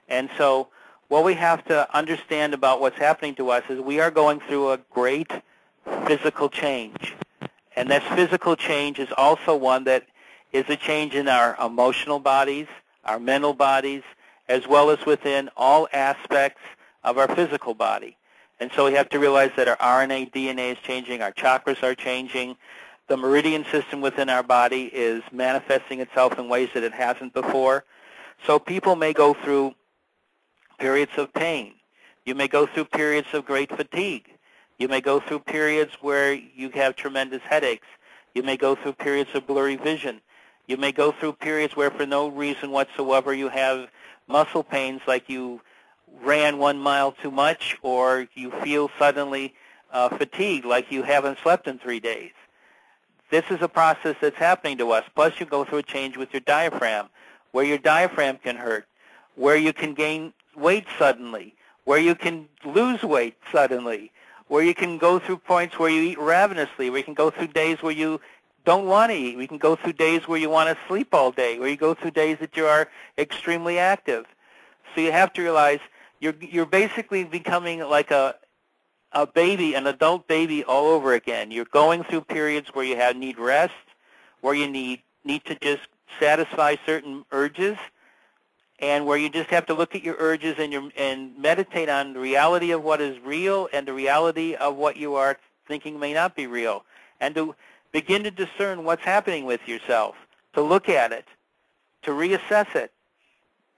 And so what we have to understand about what's happening to us is we are going through a great physical change. And that physical change is also one that is a change in our emotional bodies, our mental bodies, as well as within all aspects of our physical body. And so we have to realize that our RNA, DNA is changing, our chakras are changing, the meridian system within our body is manifesting itself in ways that it hasn't before. So people may go through periods of pain. You may go through periods of great fatigue. You may go through periods where you have tremendous headaches. You may go through periods of blurry vision. You may go through periods where for no reason whatsoever you have muscle pains, like you ran 1 mile too much, or you feel suddenly fatigued, like you haven't slept in 3 days. This is a process that's happening to us. Plus you go through a change with your diaphragm, where your diaphragm can hurt, where you can gain weight suddenly, where you can lose weight suddenly, where you can go through points where you eat ravenously, where you can go through days where you don't want to eat. We can go through days where you want to sleep all day, where you go through days that you are extremely active. So you have to realize you're basically becoming like a baby, an adult baby all over again. You're going through periods where you need rest, where you need to just satisfy certain urges, and where you just have to look at your urges and meditate on the reality of what is real and the reality of what you are thinking may not be real, and to begin to discern what's happening with yourself, to look at it, to reassess it,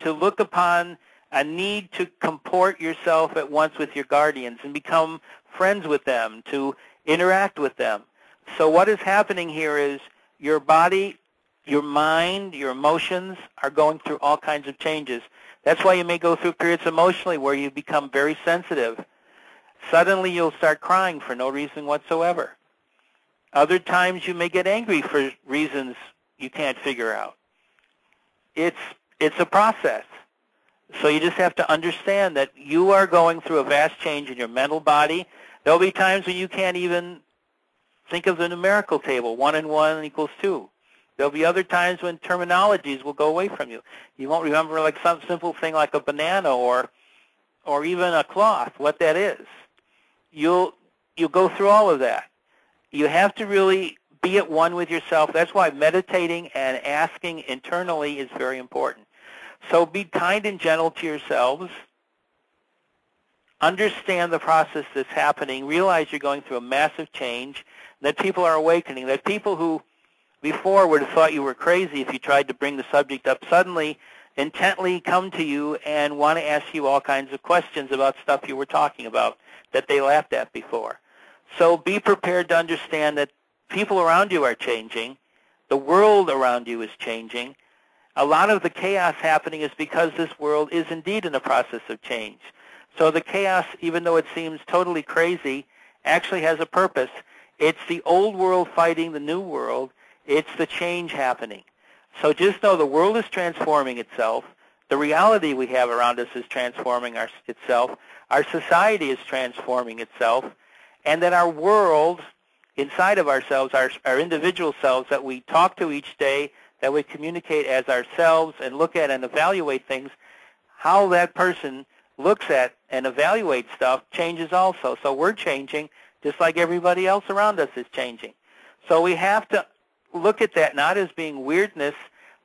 to look upon a need to comport yourself at once with your guardians and become friends with them, to interact with them. So what is happening here is your body, your mind, your emotions are going through all kinds of changes. That's why you may go through periods emotionally where you become very sensitive. Suddenly you'll start crying for no reason whatsoever. Other times you may get angry for reasons you can't figure out. It's a process. So you just have to understand that you are going through a vast change in your mental body. There'll be times when you can't even think of the numerical table, 1 and 1 equals 2. There'll be other times when terminologies will go away from you. You won't remember like some simple thing like a banana or even a cloth, what that is. You'll go through all of that. You have to really be at one with yourself. That's why meditating and asking internally is very important. So be kind and gentle to yourselves. Understand the process that's happening. Realize you're going through a massive change, that people are awakening, that people who before would have thought you were crazy if you tried to bring the subject up suddenly intently come to you and want to ask you all kinds of questions about stuff you were talking about that they laughed at before. So be prepared to understand that people around you are changing. The world around you is changing. A lot of the chaos happening is because this world is indeed in a process of change. So the chaos, even though it seems totally crazy, actually has a purpose. It's the old world fighting the new world. It's the change happening. So just know the world is transforming itself. The reality we have around us is transforming itself. Our society is transforming itself. And that our world inside of ourselves, our individual selves that we talk to each day, that we communicate as ourselves and look at and evaluate things, how that person looks at and evaluates stuff changes also. So we're changing just like everybody else around us is changing. So we have to look at that not as being weirdness,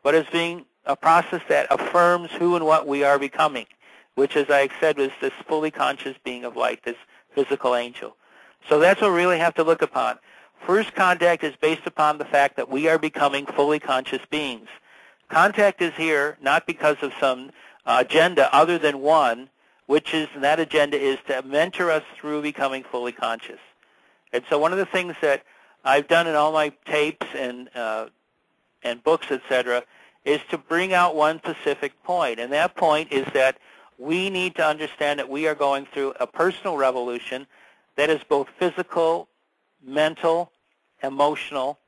but as being a process that affirms who and what we are becoming, which, as I said, is this fully conscious being of light, this physical angel. So that's what we really have to look upon. First contact is based upon the fact that we are becoming fully conscious beings. Contact is here not because of some agenda other than one, which is, and that agenda is to mentor us through becoming fully conscious. And so one of the things that I've done in all my tapes and books, etc., is to bring out one specific point. And that point is that we need to understand that we are going through a personal revolution that is both physical, mental, emotional,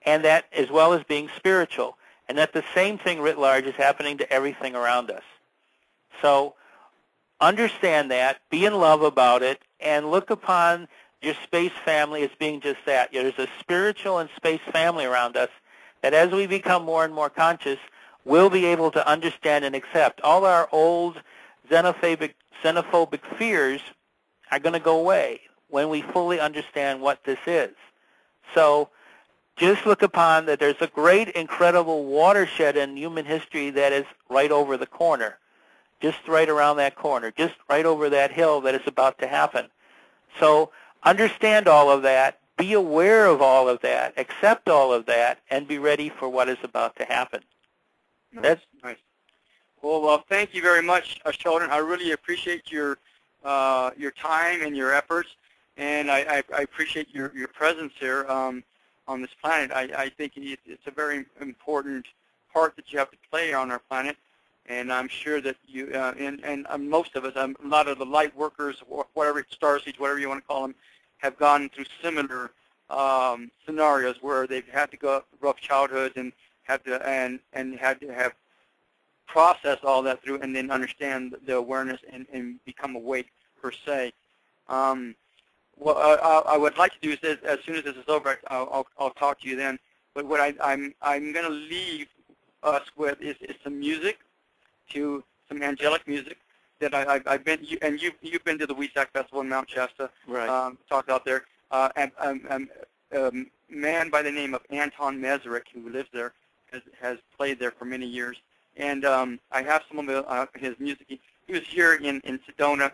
and that as well as being spiritual. And that the same thing writ large is happening to everything around us. So understand that, be in love about it, and look upon your space family as being just that. There's a spiritual and space family around us that as we become more and more conscious, we'll be able to understand and accept all our old xenophobic fears are going to go away when we fully understand what this is. So just look upon that there's a great, incredible watershed in human history that is right over the corner, just right around that corner, just right over that hill that is about to happen. So understand all of that, be aware of all of that, accept all of that, and be ready for what is about to happen. Nice. That's nice. Well, thank you very much, Sheldan. I really appreciate your time and your efforts, and I appreciate your presence here on this planet. I think it's a very important part that you have to play on our planet, and I'm sure that you and most of us, a lot of the light workers, or whatever, starseeds, whatever you want to call them, have gone through similar scenarios where they've had to go through rough childhoods and had to have process all that through and then understand the awareness and become awake per se. What I would like to do is, as soon as this is over, I'll talk to you then. But what I'm going to leave us with is some music, to some angelic music that I've been, and you've been to the WESAC Festival in Mount Shasta, right. Talked out there, and a man by the name of Anton Mesrick, who lives there, has played there for many years. And I have some of his music. He was here in Sedona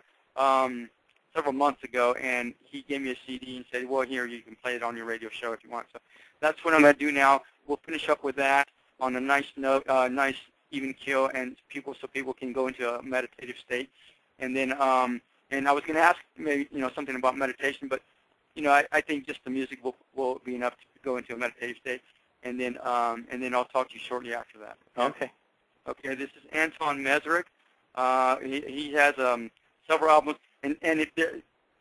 several months ago, and he gave me a CD and said, well, here, you can play it on your radio show if you want. So that's what I'm going to do now. We'll finish up with that on a nice note, nice even keel, and so people can go into a meditative state. And then, and I was going to ask maybe, something about meditation, but, I think just the music will be enough to go into a meditative state. And then I'll talk to you shortly after that. Okay. Okay, this is Anton Mesrick. He has several albums, and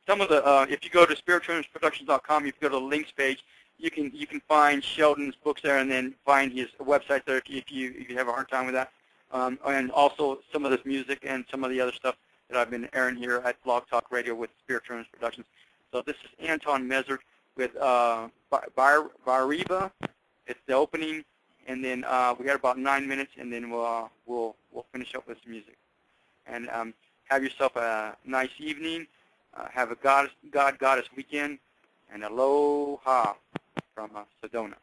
some of the if you go to spiritualproductions.com, if you go to the links page, you can find Sheldan's books there, and then find his website there if you have a hard time with that, and also some of this music and some of the other stuff that I've been airing here at Blog Talk Radio with Spiritual Productions. So this is Anton Mesrick with Variba. It's the opening. And then we got about 9 minutes, and then we'll finish up with some music. And have yourself a nice evening. Have a goddess weekend, and aloha from Sedona.